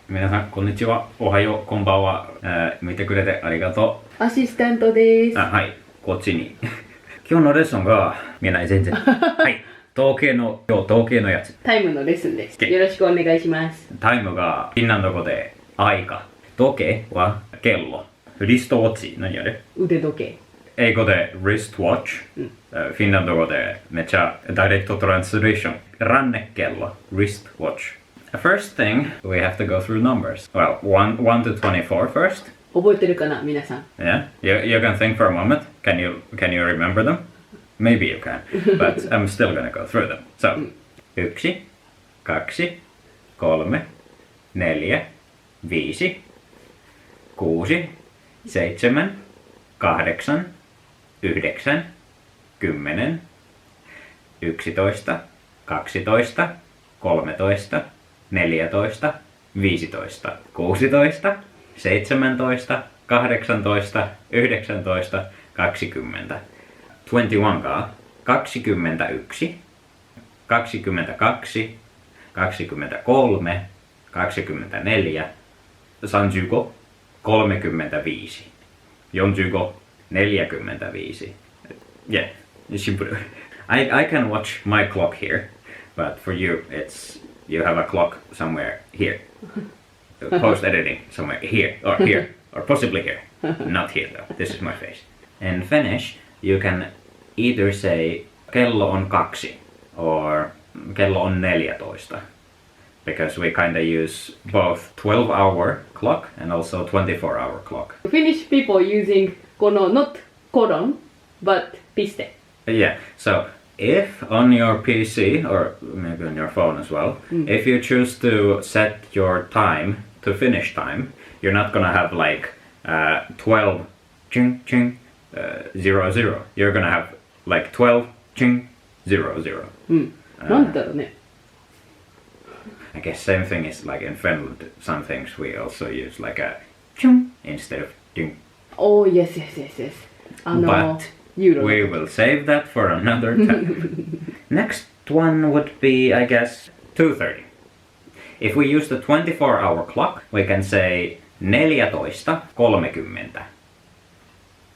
皆さんこんにちは、おはよう、こんばんは、見てくれてありがとアシスタントです。う。はい、こっちに今日のレッスンが見えない全然はい今日統計のやつ、タイムのレッスンです。よろしくお願いします。タイムがフィンランド語でaika、時計はkello、リストウォッチ何あれ、腕時計。英語で wrist watch、フィンランド語でめっちゃダイレクトトランスレーション、rannekello、wrist watch. First thing, we have to go through numbers. Well, 1 to 24 first. 覚えてるかな、皆さん。Yeah, you can think for a moment. Can you remember them? Maybe you can, but I'm still gonna go through them. So, 1, 2, 3, 4, 5, 6, 7, 8, 7, 8, 9, 10, 11, 12, 13, 14, 15, 16, 17, 18, 19, 20. 21 が21, 22, 23, 24, 35, 35, 45, 45. Yeah, simple. I can watch my clock here, but for you you have a clock somewhere here. Post editing somewhere here, or possibly here. Not here though, this is my face. In Finnish, you can either say kello on 2 or kello on 14, because we kind of use both 12-hour clock and also 24-hour clock. Finnish people using この not colon but piste. Yeah, so if on your PC or maybe on your phone as well, if you choose to set your time to finish time, you're not gonna have like 12 ching ching 0 0. You're gonna have like 12 ching 0 0. なんだろうね。I guess same thing is like in Finland. Some things we also use like a chung instead of ding. Oh, yes. But we will save that for another time. Next one would be, I guess, 2:30. If we use the 24-hour clock, we can say 14:30.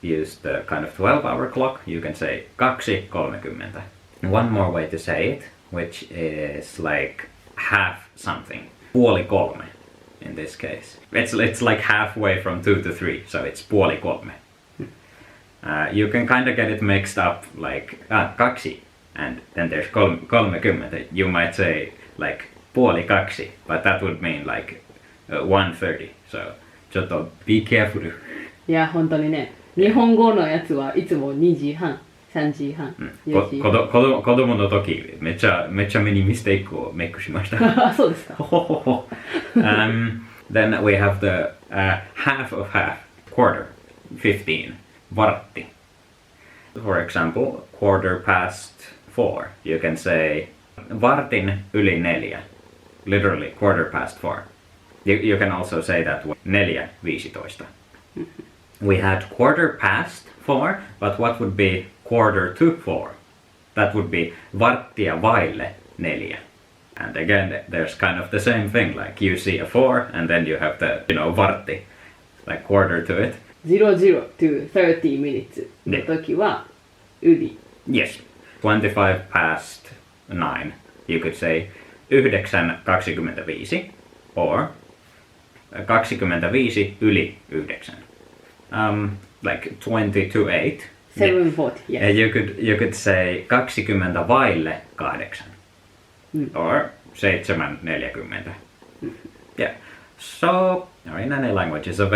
Use the kind of 12-hour clock, you can say 2:30. One more way to say it, which is like half something. 2:30 in this case. It's like halfway from 2 to 3, so it's 2:30. You can kind of get it mixed up like 2 and then there's 30. You might say like 2:30, but that would mean like 1:30. So ちょっと be careful. いや、本当にね。日本語のやつはいつも2時半、3時半、4時半。子供の時めっちゃ目にミステイクをメイクしました。あ、そうですか。Then we have the half of half, quarter, 15, vartti. For example, 4:15. You can say vartin yli 4. Literally 4:15. You can also say that 4:15. We had 4:15, but what would be 3:45? That would be varttia vaille 4. And again, there's kind of the same thing, like you see a 4 and then you have the, vartti, like quarter to it. 00 to 30 minutes の時は、yli. Yes, 9:25. You could say 9:25 or 25 yli 9. Like 20 to 8. 7:40, yes. You could say 20 vaille 8. Or 7:40. Yeah. So, in any language, it's a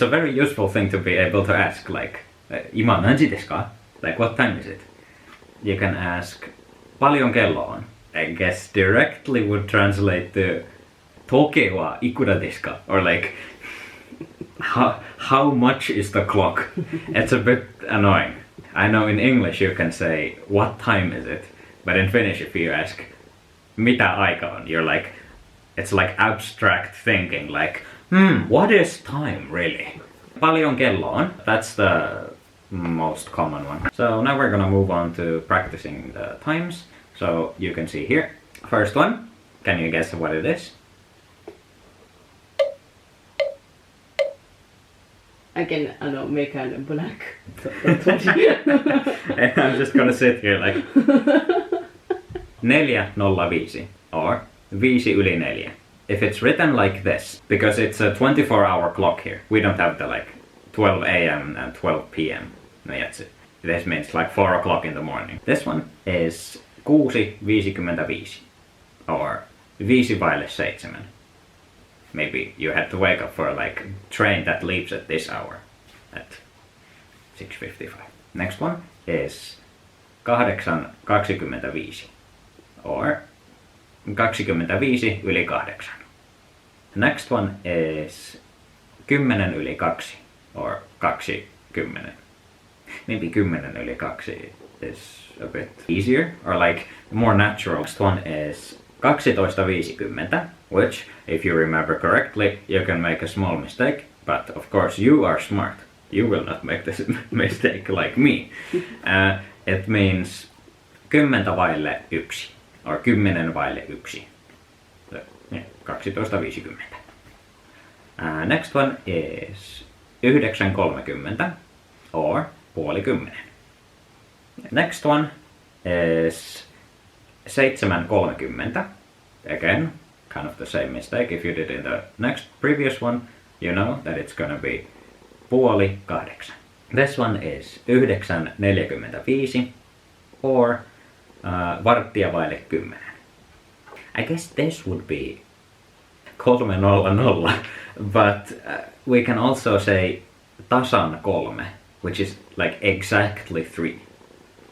very useful thing to be able to ask, like, 今何時ですか? Like, what time is it? You can ask, paljon kello on? I guess directly would translate to, 時計はいくらですか? Or like, how much is the clock? It's a bit annoying. I know in English you can say, what time is it? But in Finnish, if you ask, mitä aika on? You're like, it's like abstract thinking, like, what is time really? Paljon kello on? That's the most common one. So now we're gonna move on to practicing the times. So you can see here. First one, can you guess what it is? I can make a black. And I'm just gonna sit here like 4:05 or 5:04. If it's written like this, because it's a 24-hour clock here, we don't have the like 12 a.m. and 12 p.m. No, that's it. This means like 4 o'clock in the morning. This one is 6:55 or 5:07. Maybe you had to wake up for a like train that leaves at this hour at 6:55. Next one is 8:25 or 8:25. Next one is 10:02 or 2:10. Maybe 10:02 is a bit easier or like more natural. Next one is 12:50, which, if you remember correctly, you can make a small mistake, but of course you are smart. You will not make this mistake like me. It means 10:01 or 10:01. So, yeah, 12:50. Next one is 9:30 or 9:30. Next one is 7:30. Again, kind of the same mistake. If you did in the previous one, you know that it's gonna be 7:30. This one is 9:45 or 10:15. I guess this would be 3:00, but we can also say tasan 3, which is like exactly 3.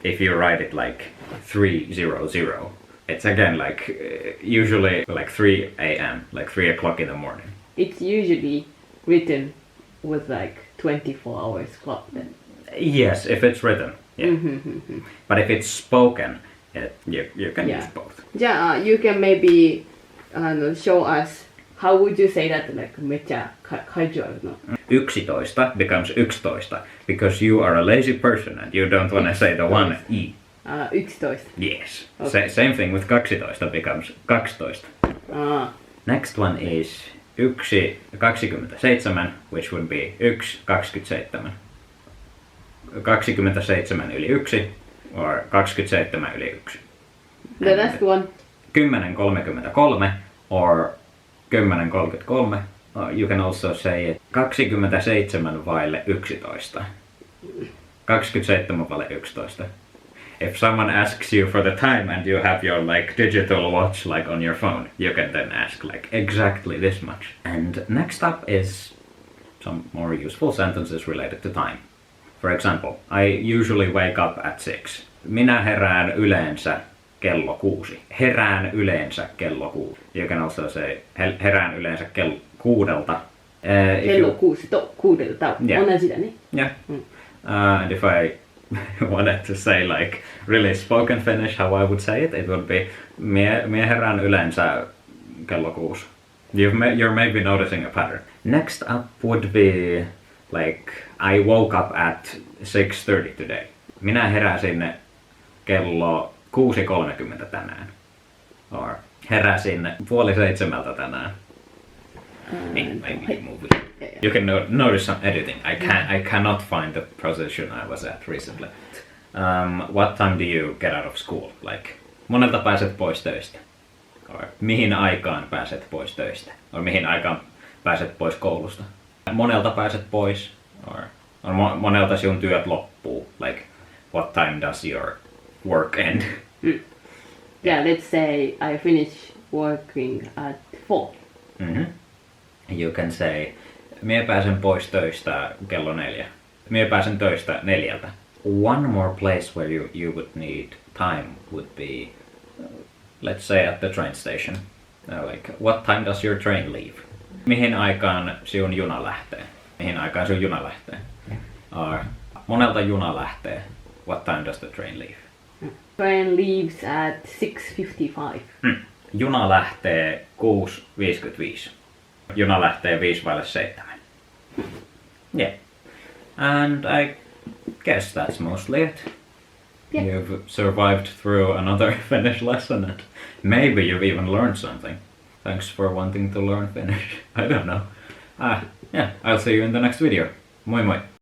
If you write it like 3:00, it's again like usually like 3 a.m., like 3 o'clock in the morning. It's usually written with like 24 hours clock then. Yes, if it's written. Yeah. But if it's spoken, you can use both. Yeah, you can maybe show us how would you say that like めっちゃcasual no? 11 becomes 11 because you are a lazy person and you don't want to say the one e. 11. Yes. Okay. Same thing with 12 becomes 12. Next one is 1:27, which would be 1:27. 27:1 or 27:1. The last one. 10:33 or 10:33. You can also say it 27:11. 27:11. If someone asks you for the time and you have your like digital watch like on your phone, you can then ask like exactly this much. And next up is some more useful sentences related to time. For example, I usually wake up at 6. Minä herään yleensä kello 6. Herään yleensä kello 6. You can also say herään yleensä kello 6. Kello 6 to 6. 同じだね. Yeah. And if I wanted to say like really spoken Finnish, how I would say it, it would be mie herään yleensä kello 6. You're maybe noticing a pattern. Next up would be like I woke up at 6:30 today. Minä heräsin kello 6:30 tänään. Or heräsin 6:30 tänään. Maybe move it. You can notice some editing. I cannot find the position I was at recently. What time do you get out of school? Like, monelta pääset pois töistä? Or mihin aikaan pääset pois töistä? Or mihin aikaan pääset pois koulusta? Monelta pääset pois? Or monelta sinun työt loppuu? Like, what time does your work end? Yeah, let's say I finish working at 4. You can say, mie pääsen pois töistä kello 4. Mie pääsen töistä 4. One more place where you would need time would be, let's say at the train station. Like, what time does your train leave? Mihin aikaan sinun juna lähtee? Mihin aikaan sinun juna lähtee? Or, monelta juna lähtee? What time does the train leave? Train leaves at 6:55. Juna lähtee 6:55. Juna lähtee 5:07. Yeah. And I guess that's mostly it. Yeah. You've survived through another Finnish lesson and maybe you've even learned something. Thanks for wanting to learn Finnish. I don't know. Yeah, I'll see you in the next video. もいもい。